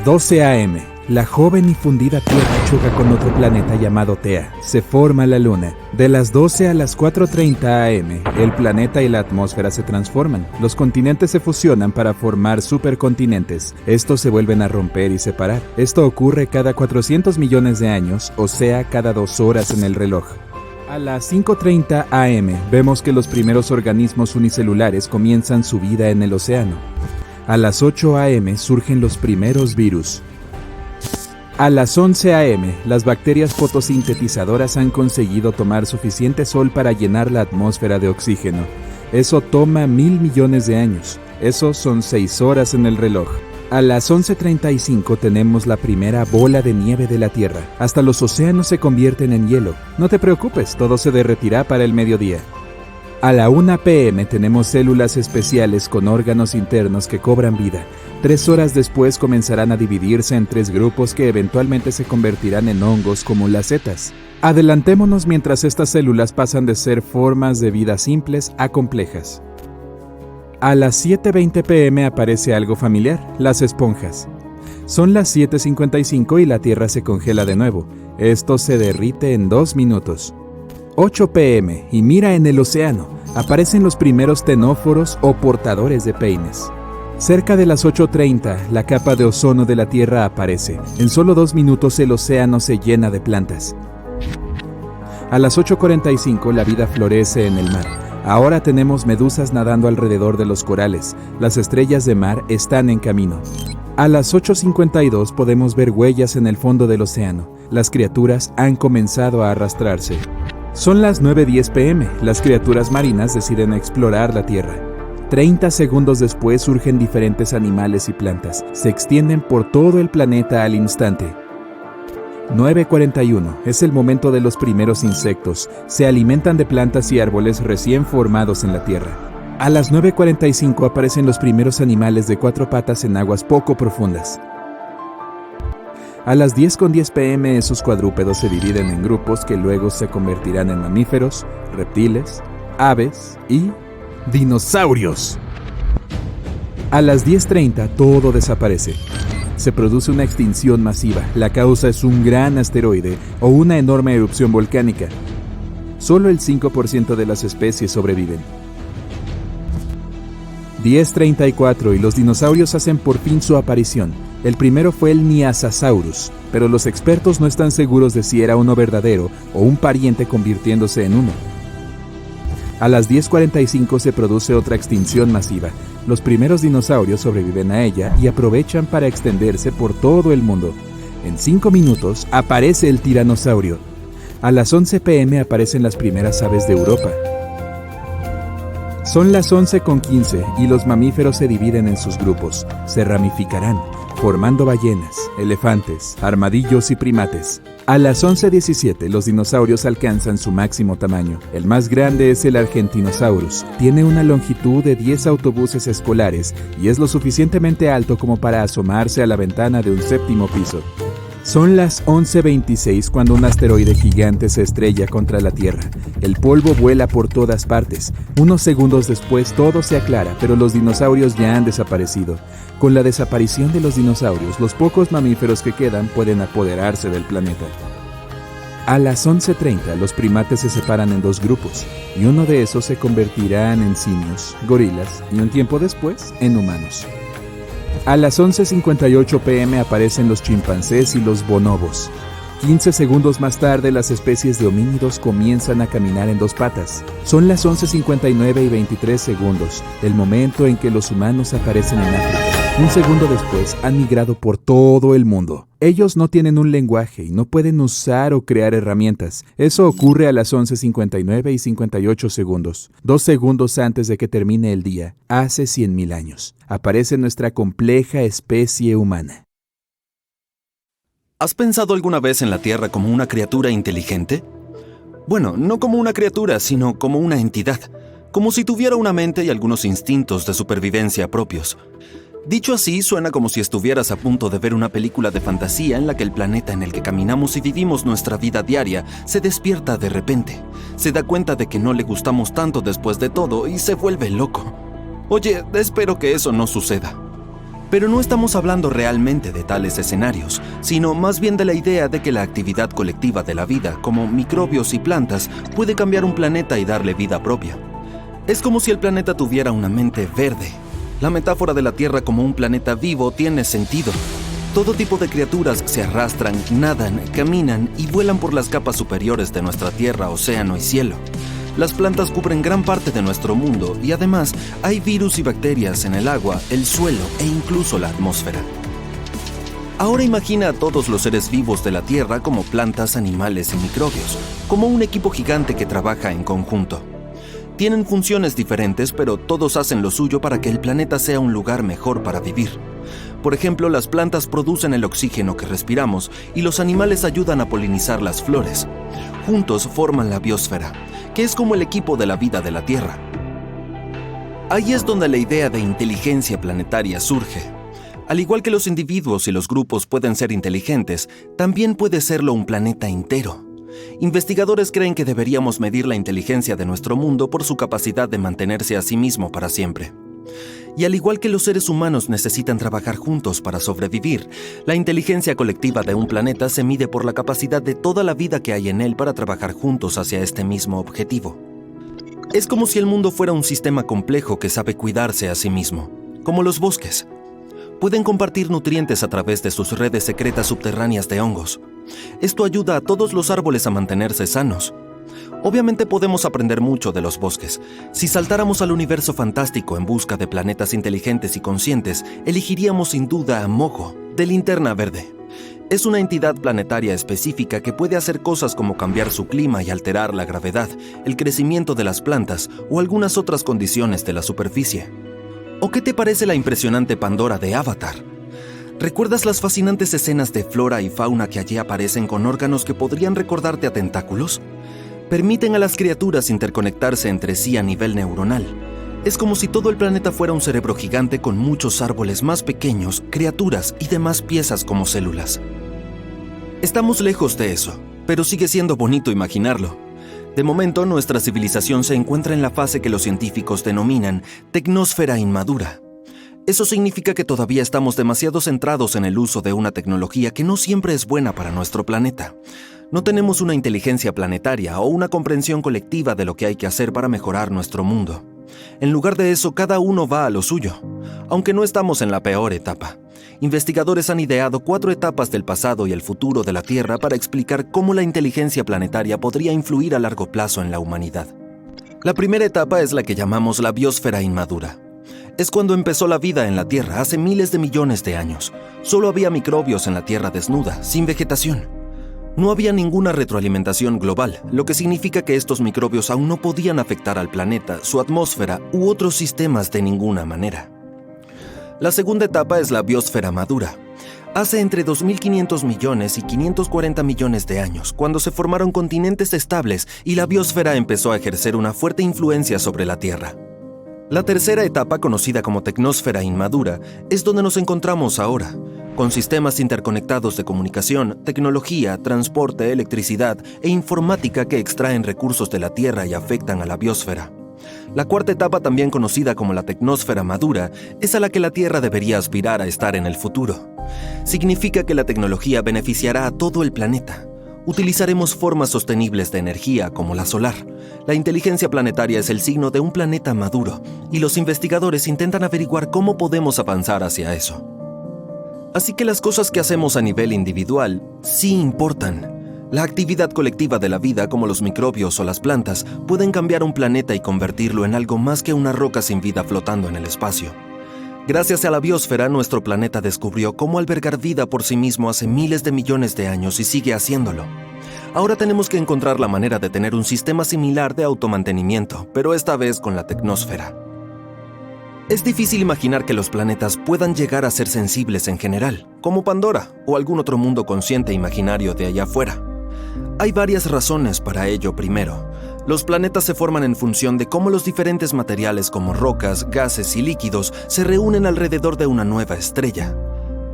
12 a.m. La joven y fundida Tierra choca con otro planeta llamado Tea. Se forma la Luna. De las 12 a las 4:30 a.m., el planeta y la atmósfera se transforman. Los continentes se fusionan para formar supercontinentes. Estos se vuelven a romper y separar. Esto ocurre cada 400 millones de años, o sea, cada 2 horas en el reloj. A las 5:30 a.m. vemos que los primeros organismos unicelulares comienzan su vida en el océano. A las 8 a.m. surgen los primeros virus. A las 11 a.m., las bacterias fotosintetizadoras han conseguido tomar suficiente sol para llenar la atmósfera de oxígeno. Eso toma 1.000 millones de años. Eso son 6 horas en el reloj. A las 11:35 tenemos la primera bola de nieve de la Tierra. Hasta los océanos se convierten en hielo. No te preocupes, todo se derretirá para el mediodía. A la 1 p.m. tenemos células especiales con órganos internos que cobran vida. 3 horas después comenzarán a dividirse en 3 grupos que eventualmente se convertirán en hongos como las setas. Adelantémonos mientras estas células pasan de ser formas de vida simples a complejas. A las 7:20 p.m. aparece algo familiar, las esponjas. Son las 7:55 y la Tierra se congela de nuevo. Esto se derrite en 2 minutos. 8 p.m. y mira en el océano, aparecen los primeros ctenóforos o portadores de peines. Cerca de las 8:30, la capa de ozono de la Tierra aparece. En solo 2 minutos el océano se llena de plantas. A las 8:45 la vida florece en el mar. Ahora tenemos medusas nadando alrededor de los corales. Las estrellas de mar están en camino. A las 8:52 podemos ver huellas en el fondo del océano. Las criaturas han comenzado a arrastrarse. Son las 9:10 p.m. Las criaturas marinas deciden explorar la Tierra. 30 segundos después surgen diferentes animales y plantas. Se extienden por todo el planeta al instante. 9:41 es el momento de los primeros insectos. Se alimentan de plantas y árboles recién formados en la Tierra. A las 9:45 aparecen los primeros animales de 4 patas en aguas poco profundas. A las 10:10 p.m. esos cuadrúpedos se dividen en grupos que luego se convertirán en mamíferos, reptiles, aves y dinosaurios. A las 10:30 todo desaparece. Se produce una extinción masiva. La causa es un gran asteroide o una enorme erupción volcánica. Solo el 5% de las especies sobreviven. 10:34 y los dinosaurios hacen por fin su aparición. El primero fue el Nyasasaurus, pero los expertos no están seguros de si era uno verdadero o un pariente convirtiéndose en uno. A las 10:45 se produce otra extinción masiva. Los primeros dinosaurios sobreviven a ella y aprovechan para extenderse por todo el mundo. En 5 minutos aparece el tiranosaurio. A las 11 p.m. aparecen las primeras aves de Europa. Son las 11:15 y los mamíferos se dividen en sus grupos. Se ramificarán, formando ballenas, elefantes, armadillos y primates. A las 11:17 los dinosaurios alcanzan su máximo tamaño. El más grande es el Argentinosaurus. Tiene una longitud de 10 autobuses escolares y es lo suficientemente alto como para asomarse a la ventana de un 7º piso. Son las 11:26 cuando un asteroide gigante se estrella contra la Tierra. El polvo vuela por todas partes. Unos segundos después todo se aclara, pero los dinosaurios ya han desaparecido. Con la desaparición de los dinosaurios, los pocos mamíferos que quedan pueden apoderarse del planeta. A las 11:30 los primates se separan en 2 grupos, y uno de esos se convertirá en simios, gorilas y un tiempo después en humanos. A las 11:58 p.m. aparecen los chimpancés y los bonobos. 15 segundos más tarde, las especies de homínidos comienzan a caminar en 2 patas. Son las 11:59 y 23 segundos, el momento en que los humanos aparecen en África. Un segundo después, han migrado por todo el mundo. Ellos no tienen un lenguaje y no pueden usar o crear herramientas. Eso ocurre a las 11:59 y 58 segundos. 2 segundos antes de que termine el día, hace 100.000 años. Aparece nuestra compleja especie humana. ¿Has pensado alguna vez en la Tierra como una criatura inteligente? Bueno, no como una criatura, sino como una entidad. Como si tuviera una mente y algunos instintos de supervivencia propios. Dicho así, suena como si estuvieras a punto de ver una película de fantasía en la que el planeta en el que caminamos y vivimos nuestra vida diaria se despierta de repente. Se da cuenta de que no le gustamos tanto después de todo y se vuelve loco. Oye, espero que eso no suceda. Pero no estamos hablando realmente de tales escenarios, sino más bien de la idea de que la actividad colectiva de la vida, como microbios y plantas, puede cambiar un planeta y darle vida propia. Es como si el planeta tuviera una mente verde. La metáfora de la Tierra como un planeta vivo tiene sentido. Todo tipo de criaturas se arrastran, nadan, caminan y vuelan por las capas superiores de nuestra Tierra, océano y cielo. Las plantas cubren gran parte de nuestro mundo y además hay virus y bacterias en el agua, el suelo e incluso la atmósfera. Ahora imagina a todos los seres vivos de la Tierra como plantas, animales y microbios, como un equipo gigante que trabaja en conjunto. Tienen funciones diferentes, pero todos hacen lo suyo para que el planeta sea un lugar mejor para vivir. Por ejemplo, las plantas producen el oxígeno que respiramos y los animales ayudan a polinizar las flores. Juntos forman la biosfera, que es como el equipo de la vida de la Tierra. Ahí es donde la idea de inteligencia planetaria surge. Al igual que los individuos y los grupos pueden ser inteligentes, también puede serlo un planeta entero. Investigadores creen que deberíamos medir la inteligencia de nuestro mundo por su capacidad de mantenerse a sí mismo para siempre. Y al igual que los seres humanos necesitan trabajar juntos para sobrevivir, la inteligencia colectiva de un planeta se mide por la capacidad de toda la vida que hay en él para trabajar juntos hacia este mismo objetivo. Es como si el mundo fuera un sistema complejo que sabe cuidarse a sí mismo, como los bosques. Pueden compartir nutrientes a través de sus redes secretas subterráneas de hongos. Esto ayuda a todos los árboles a mantenerse sanos. Obviamente podemos aprender mucho de los bosques. Si saltáramos al universo fantástico en busca de planetas inteligentes y conscientes, elegiríamos sin duda a Mogo, de Linterna Verde. Es una entidad planetaria específica que puede hacer cosas como cambiar su clima y alterar la gravedad, el crecimiento de las plantas o algunas otras condiciones de la superficie. ¿O qué te parece la impresionante Pandora de Avatar? ¿Recuerdas las fascinantes escenas de flora y fauna que allí aparecen con órganos que podrían recordarte a tentáculos? Permiten a las criaturas interconectarse entre sí a nivel neuronal. Es como si todo el planeta fuera un cerebro gigante con muchos árboles más pequeños, criaturas y demás piezas como células. Estamos lejos de eso, pero sigue siendo bonito imaginarlo. De momento, nuestra civilización se encuentra en la fase que los científicos denominan tecnósfera inmadura. Eso significa que todavía estamos demasiado centrados en el uso de una tecnología que no siempre es buena para nuestro planeta. No tenemos una inteligencia planetaria o una comprensión colectiva de lo que hay que hacer para mejorar nuestro mundo. En lugar de eso, cada uno va a lo suyo, aunque no estamos en la peor etapa. Investigadores han ideado 4 etapas del pasado y el futuro de la Tierra para explicar cómo la inteligencia planetaria podría influir a largo plazo en la humanidad. La primera etapa es la que llamamos la biosfera inmadura. Es cuando empezó la vida en la Tierra hace miles de millones de años. Solo había microbios en la Tierra desnuda, sin vegetación. No había ninguna retroalimentación global, lo que significa que estos microbios aún no podían afectar al planeta, su atmósfera u otros sistemas de ninguna manera. La segunda etapa es la biosfera madura. Hace entre 2.500 millones y 540 millones de años, cuando se formaron continentes estables y la biosfera empezó a ejercer una fuerte influencia sobre la Tierra. La tercera etapa, conocida como tecnósfera inmadura, es donde nos encontramos ahora, con sistemas interconectados de comunicación, tecnología, transporte, electricidad e informática que extraen recursos de la Tierra y afectan a la biosfera. La cuarta etapa, también conocida como la tecnósfera madura, es a la que la Tierra debería aspirar a estar en el futuro. Significa que la tecnología beneficiará a todo el planeta. Utilizaremos formas sostenibles de energía como la solar. La inteligencia planetaria es el signo de un planeta maduro, y los investigadores intentan averiguar cómo podemos avanzar hacia eso. Así que las cosas que hacemos a nivel individual sí importan. La actividad colectiva de la vida, como los microbios o las plantas, pueden cambiar un planeta y convertirlo en algo más que una roca sin vida flotando en el espacio. Gracias a la biosfera, nuestro planeta descubrió cómo albergar vida por sí mismo hace miles de millones de años y sigue haciéndolo. Ahora tenemos que encontrar la manera de tener un sistema similar de automantenimiento, pero esta vez con la tecnósfera. Es difícil imaginar que los planetas puedan llegar a ser sensibles en general, como Pandora o algún otro mundo consciente imaginario de allá afuera. Hay varias razones para ello. Primero, los planetas se forman en función de cómo los diferentes materiales como rocas, gases y líquidos se reúnen alrededor de una nueva estrella.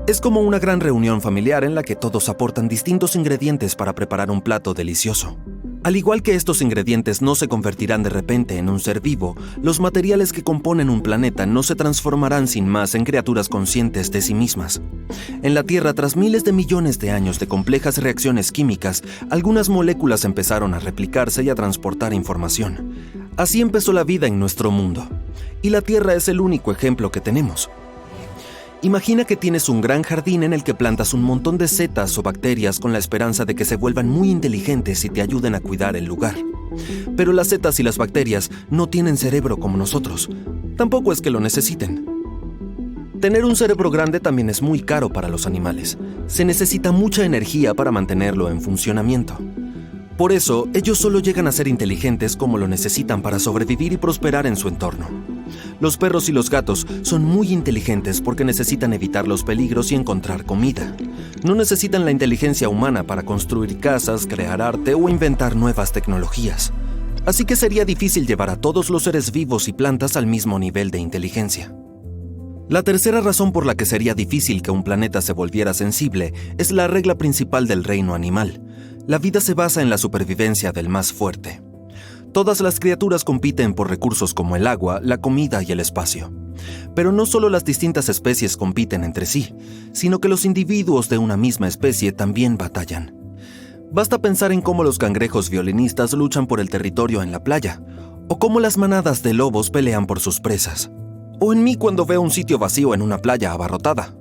Es como una gran reunión familiar en la que todos aportan distintos ingredientes para preparar un plato delicioso. Al igual que estos ingredientes no se convertirán de repente en un ser vivo, los materiales que componen un planeta no se transformarán sin más en criaturas conscientes de sí mismas. En la Tierra, tras miles de millones de años de complejas reacciones químicas, algunas moléculas empezaron a replicarse y a transportar información. Así empezó la vida en nuestro mundo. Y la Tierra es el único ejemplo que tenemos. Imagina que tienes un gran jardín en el que plantas un montón de setas o bacterias con la esperanza de que se vuelvan muy inteligentes y te ayuden a cuidar el lugar. Pero las setas y las bacterias no tienen cerebro como nosotros. Tampoco es que lo necesiten. Tener un cerebro grande también es muy caro para los animales. Se necesita mucha energía para mantenerlo en funcionamiento. Por eso, ellos solo llegan a ser inteligentes como lo necesitan para sobrevivir y prosperar en su entorno. Los perros y los gatos son muy inteligentes porque necesitan evitar los peligros y encontrar comida. No necesitan la inteligencia humana para construir casas, crear arte o inventar nuevas tecnologías. Así que sería difícil llevar a todos los seres vivos y plantas al mismo nivel de inteligencia. La tercera razón por la que sería difícil que un planeta se volviera sensible es la regla principal del reino animal. La vida se basa en la supervivencia del más fuerte. Todas las criaturas compiten por recursos como el agua, la comida y el espacio. Pero no solo las distintas especies compiten entre sí, sino que los individuos de una misma especie también batallan. Basta pensar en cómo los cangrejos violinistas luchan por el territorio en la playa, o cómo las manadas de lobos pelean por sus presas. O en mí cuando veo un sitio vacío en una playa abarrotada.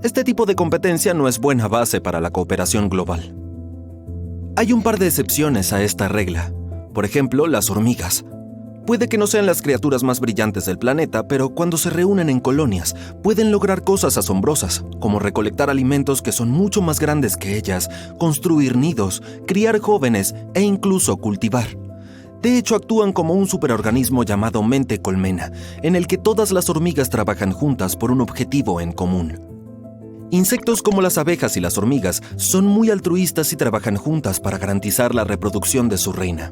Este tipo de competencia no es buena base para la cooperación global. Hay un par de excepciones a esta regla. Por ejemplo, las hormigas. Puede que no sean las criaturas más brillantes del planeta, pero cuando se reúnen en colonias, pueden lograr cosas asombrosas, como recolectar alimentos que son mucho más grandes que ellas, construir nidos, criar jóvenes e incluso cultivar. De hecho, actúan como un superorganismo llamado mente colmena, en el que todas las hormigas trabajan juntas por un objetivo en común. Insectos como las abejas y las hormigas son muy altruistas y trabajan juntas para garantizar la reproducción de su reina.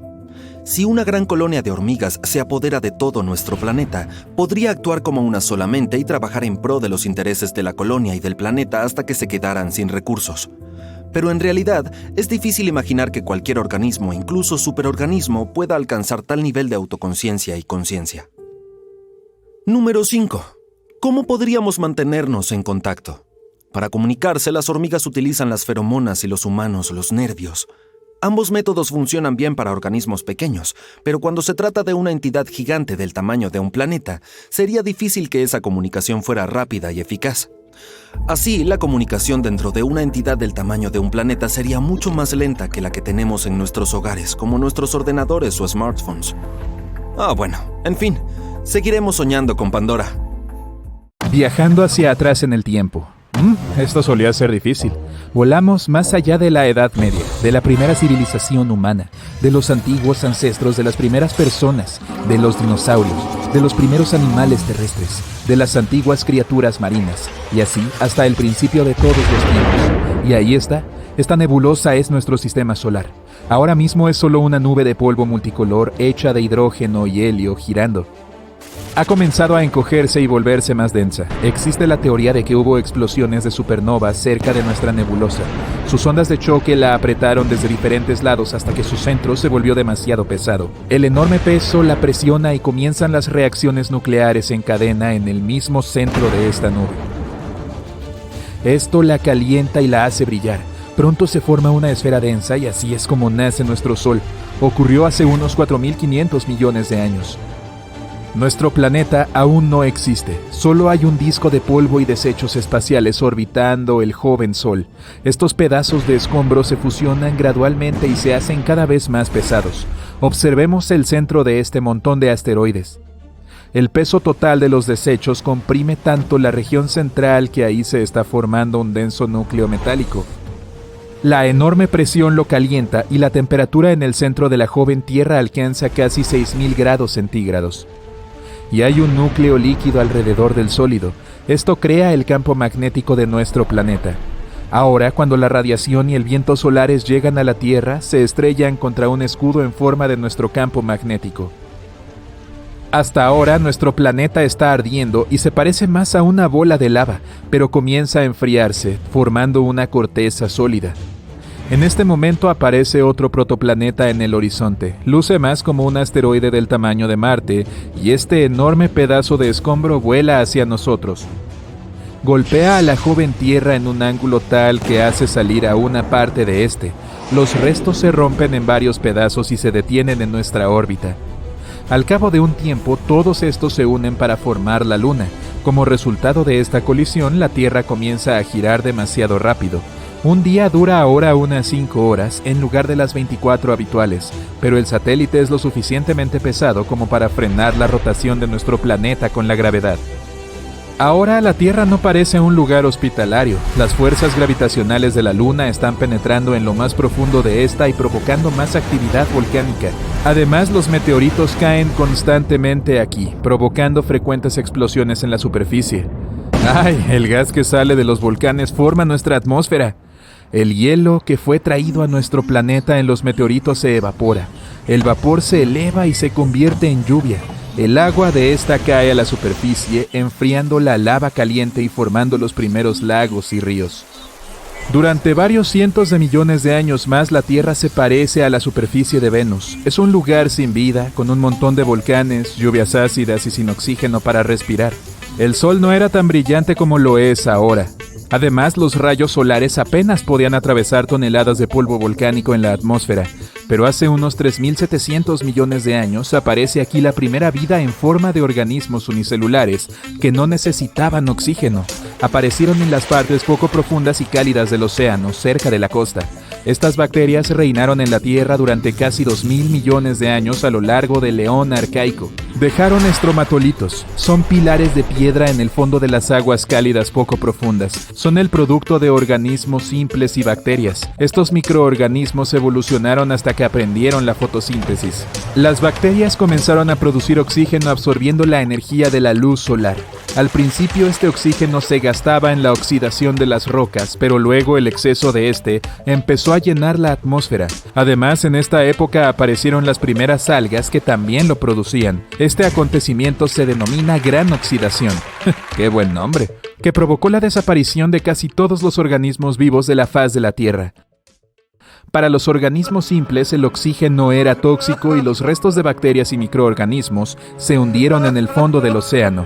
Si una gran colonia de hormigas se apodera de todo nuestro planeta, podría actuar como una sola mente y trabajar en pro de los intereses de la colonia y del planeta hasta que se quedaran sin recursos. Pero en realidad, es difícil imaginar que cualquier organismo, incluso superorganismo, pueda alcanzar tal nivel de autoconciencia y conciencia. Número 5. ¿Cómo podríamos mantenernos en contacto? Para comunicarse, las hormigas utilizan las feromonas y los humanos los nervios. Ambos métodos funcionan bien para organismos pequeños, pero cuando se trata de una entidad gigante del tamaño de un planeta, sería difícil que esa comunicación fuera rápida y eficaz. Así, la comunicación dentro de una entidad del tamaño de un planeta sería mucho más lenta que la que tenemos en nuestros hogares, como nuestros ordenadores o smartphones. Bueno, en fin, seguiremos soñando con Pandora. Viajando hacia atrás en el tiempo. Esto solía ser difícil. Volamos más allá de la Edad Media, de la primera civilización humana, de los antiguos ancestros de las primeras personas, de los dinosaurios, de los primeros animales terrestres, de las antiguas criaturas marinas, y así hasta el principio de todos los tiempos. Y ahí está, esta nebulosa es nuestro sistema solar. Ahora mismo es solo una nube de polvo multicolor hecha de hidrógeno y helio girando. Ha comenzado a encogerse y volverse más densa. Existe la teoría de que hubo explosiones de supernovas cerca de nuestra nebulosa. Sus ondas de choque la apretaron desde diferentes lados hasta que su centro se volvió demasiado pesado. El enorme peso la presiona y comienzan las reacciones nucleares en cadena en el mismo centro de esta nube. Esto la calienta y la hace brillar. Pronto se forma una esfera densa y así es como nace nuestro Sol. Ocurrió hace unos 4.500 millones de años. Nuestro planeta aún no existe, solo hay un disco de polvo y desechos espaciales orbitando el joven Sol. Estos pedazos de escombros se fusionan gradualmente y se hacen cada vez más pesados. Observemos el centro de este montón de asteroides. El peso total de los desechos comprime tanto la región central que ahí se está formando un denso núcleo metálico. La enorme presión lo calienta y la temperatura en el centro de la joven Tierra alcanza casi 6.000 grados centígrados. Y hay un núcleo líquido alrededor del sólido. Esto crea el campo magnético de nuestro planeta. Ahora, cuando la radiación y el viento solares llegan a la Tierra, se estrellan contra un escudo en forma de nuestro campo magnético. Hasta ahora, nuestro planeta está ardiendo y se parece más a una bola de lava, pero comienza a enfriarse, formando una corteza sólida. En este momento aparece otro protoplaneta en el horizonte. Luce más como un asteroide del tamaño de Marte, y este enorme pedazo de escombro vuela hacia nosotros. Golpea a la joven Tierra en un ángulo tal que hace salir a una parte de este. Los restos se rompen en varios pedazos y se detienen en nuestra órbita. Al cabo de un tiempo, todos estos se unen para formar la Luna. Como resultado de esta colisión, la Tierra comienza a girar demasiado rápido. Un día dura ahora unas 5 horas en lugar de las 24 habituales, pero el satélite es lo suficientemente pesado como para frenar la rotación de nuestro planeta con la gravedad. Ahora la Tierra no parece un lugar hospitalario. Las fuerzas gravitacionales de la Luna están penetrando en lo más profundo de esta y provocando más actividad volcánica. Además, los meteoritos caen constantemente aquí, provocando frecuentes explosiones en la superficie. ¡Ay! El gas que sale de los volcanes forma nuestra atmósfera. El hielo que fue traído a nuestro planeta en los meteoritos se evapora. El vapor se eleva y se convierte en lluvia. El agua de esta cae a la superficie, enfriando la lava caliente y formando los primeros lagos y ríos. Durante varios cientos de millones de años más, la Tierra se parece a la superficie de Venus. Es un lugar sin vida, con un montón de volcanes, lluvias ácidas y sin oxígeno para respirar. El Sol no era tan brillante como lo es ahora. Además, los rayos solares apenas podían atravesar toneladas de polvo volcánico en la atmósfera, pero hace unos 3.700 millones de años aparece aquí la primera vida en forma de organismos unicelulares que no necesitaban oxígeno. Aparecieron en las partes poco profundas y cálidas del océano, cerca de la costa. Estas bacterias reinaron en la Tierra durante casi 2.000 millones de años a lo largo del Eón arcaico. Dejaron estromatolitos. Son pilares de piedra en el fondo de las aguas cálidas poco profundas. Son el producto de organismos simples y bacterias. Estos microorganismos evolucionaron hasta que aprendieron la fotosíntesis. Las bacterias comenzaron a producir oxígeno absorbiendo la energía de la luz solar. Al principio este oxígeno se gastaba en la oxidación de las rocas, pero luego el exceso de este empezó a llenar la atmósfera. Además, en esta época aparecieron las primeras algas que también lo producían. Este acontecimiento se denomina gran oxidación. ¡Qué buen nombre! Que provocó la desaparición de casi todos los organismos vivos de la faz de la Tierra. Para los organismos simples, el oxígeno era tóxico y los restos de bacterias y microorganismos se hundieron en el fondo del océano.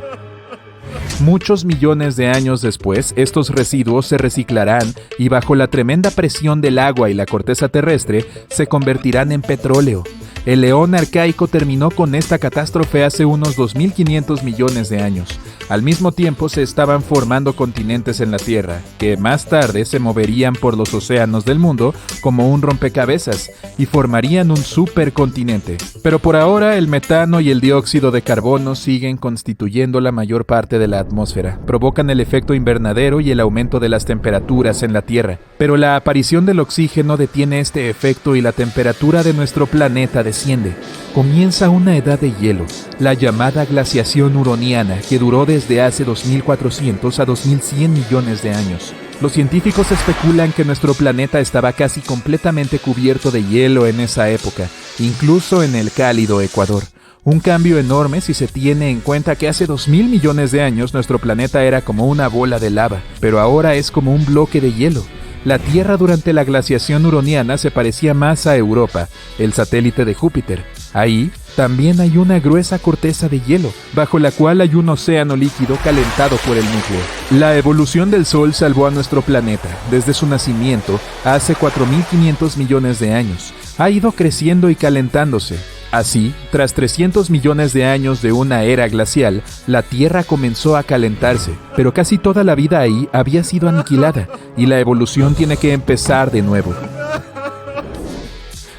Muchos millones de años después, estos residuos se reciclarán y bajo la tremenda presión del agua y la corteza terrestre, se convertirán en petróleo. El Eón arcaico terminó con esta catástrofe hace unos 2.500 millones de años. Al mismo tiempo se estaban formando continentes en la Tierra, que más tarde se moverían por los océanos del mundo como un rompecabezas y formarían un supercontinente. Pero por ahora el metano y el dióxido de carbono siguen constituyendo la mayor parte de la atmósfera, provocan el efecto invernadero y el aumento de las temperaturas en la Tierra. Pero la aparición del oxígeno detiene este efecto y la temperatura de nuestro planeta desciende. Comienza una edad de hielo, la llamada glaciación huroniana, que duró desde hace 2.400 a 2.100 millones de años. Los científicos especulan que nuestro planeta estaba casi completamente cubierto de hielo en esa época, incluso en el cálido Ecuador. Un cambio enorme si se tiene en cuenta que hace 2.000 millones de años nuestro planeta era como una bola de lava, pero ahora es como un bloque de hielo. La Tierra durante la glaciación huroniana se parecía más a Europa, el satélite de Júpiter. Ahí también hay una gruesa corteza de hielo, bajo la cual hay un océano líquido calentado por el núcleo. La evolución del Sol salvó a nuestro planeta. Desde su nacimiento, hace 4.500 millones de años. Ha ido creciendo y calentándose. Así, tras 300 millones de años de una era glacial, la Tierra comenzó a calentarse, pero casi toda la vida ahí había sido aniquilada, y la evolución tiene que empezar de nuevo.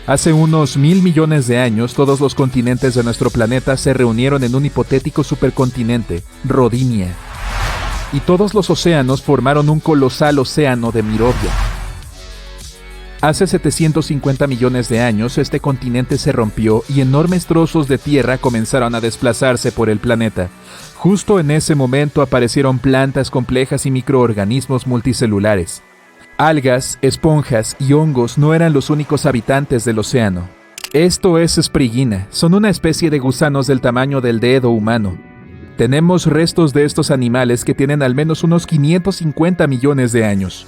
Hace unos 1.000 millones de años, todos los continentes de nuestro planeta se reunieron en un hipotético supercontinente, Rodinia. Y todos los océanos formaron un colosal océano de Mirovia. Hace 750 millones de años, este continente se rompió y enormes trozos de tierra comenzaron a desplazarse por el planeta. Justo en ese momento aparecieron plantas complejas y microorganismos multicelulares. Algas, esponjas y hongos no eran los únicos habitantes del océano. Esto es Sprigina, son una especie de gusanos del tamaño del dedo humano. Tenemos restos de estos animales que tienen al menos unos 550 millones de años.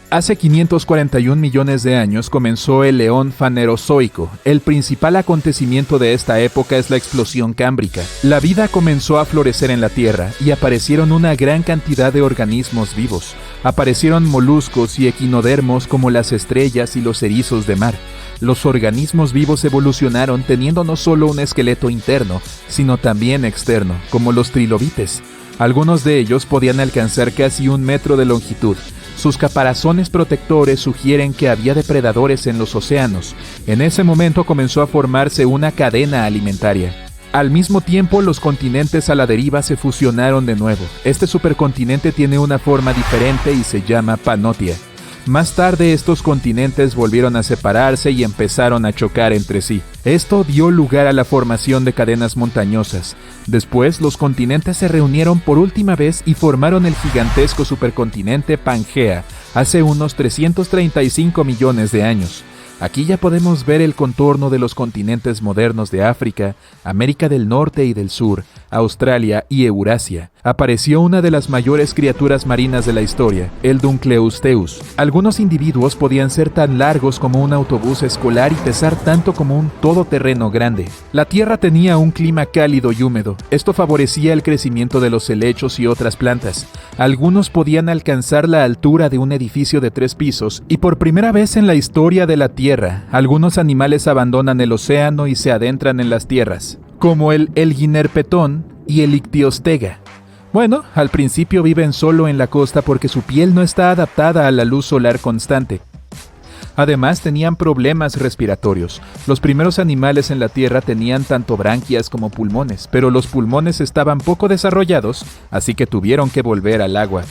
Hace 541 millones de años comenzó el Eón Fanerozoico. El principal acontecimiento de esta época es la explosión cámbrica. La vida comenzó a florecer en la Tierra y aparecieron una gran cantidad de organismos vivos. Aparecieron moluscos y equinodermos como las estrellas y los erizos de mar. Los organismos vivos evolucionaron teniendo no solo un esqueleto interno, sino también externo, como los trilobites. Algunos de ellos podían alcanzar casi 1 metro de longitud. Sus caparazones protectores sugieren que había depredadores en los océanos. En ese momento comenzó a formarse una cadena alimentaria. Al mismo tiempo, los continentes a la deriva se fusionaron de nuevo. Este supercontinente tiene una forma diferente y se llama Panotia. Más tarde, estos continentes volvieron a separarse y empezaron a chocar entre sí. Esto dio lugar a la formación de cadenas montañosas. Después, los continentes se reunieron por última vez y formaron el gigantesco supercontinente Pangea, hace unos 335 millones de años. Aquí ya podemos ver el contorno de los continentes modernos de África, América del Norte y del Sur, Australia y Eurasia. Apareció una de las mayores criaturas marinas de la historia, el Dunkleosteus. Algunos individuos podían ser tan largos como un autobús escolar y pesar tanto como un todoterreno grande. La Tierra tenía un clima cálido y húmedo. Esto favorecía el crecimiento de los helechos y otras plantas. Algunos podían alcanzar la altura de un edificio de 3 pisos y por primera vez en la historia de la Tierra, algunos animales abandonan el océano y se adentran en las tierras, como el Elguinerpetón y el Ictiostega. Bueno, al principio viven solo en la costa porque su piel no está adaptada a la luz solar constante. Además, tenían problemas respiratorios. Los primeros animales en la Tierra tenían tanto branquias como pulmones, pero los pulmones estaban poco desarrollados, así que tuvieron que volver al agua.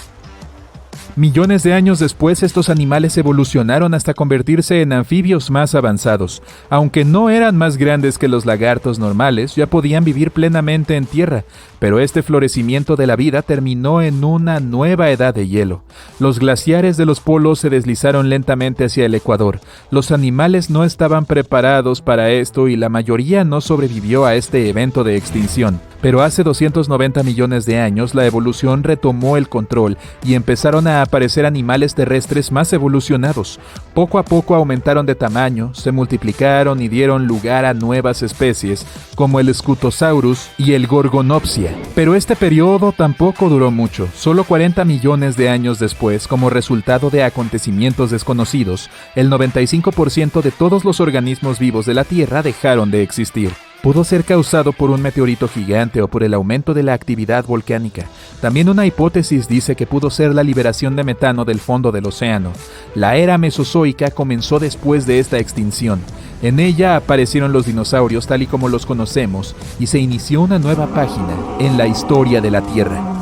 Millones de años después, estos animales evolucionaron hasta convertirse en anfibios más avanzados. Aunque no eran más grandes que los lagartos normales, ya podían vivir plenamente en tierra, pero este florecimiento de la vida terminó en una nueva edad de hielo. Los glaciares de los polos se deslizaron lentamente hacia el ecuador. Los animales no estaban preparados para esto y la mayoría no sobrevivió a este evento de extinción. Pero hace 290 millones de años la evolución retomó el control y empezaron a aparecer animales terrestres más evolucionados. Poco a poco aumentaron de tamaño, se multiplicaron y dieron lugar a nuevas especies como el Scutosaurus y el Gorgonopsia. Pero este periodo tampoco duró mucho. Solo 40 millones de años después, como resultado de acontecimientos desconocidos, el 95% de todos los organismos vivos de la Tierra dejaron de existir. Pudo ser causado por un meteorito gigante o por el aumento de la actividad volcánica. También una hipótesis dice que pudo ser la liberación de metano del fondo del océano. La era mesozoica comenzó después de esta extinción. En ella aparecieron los dinosaurios tal y como los conocemos y se inició una nueva página en la historia de la Tierra.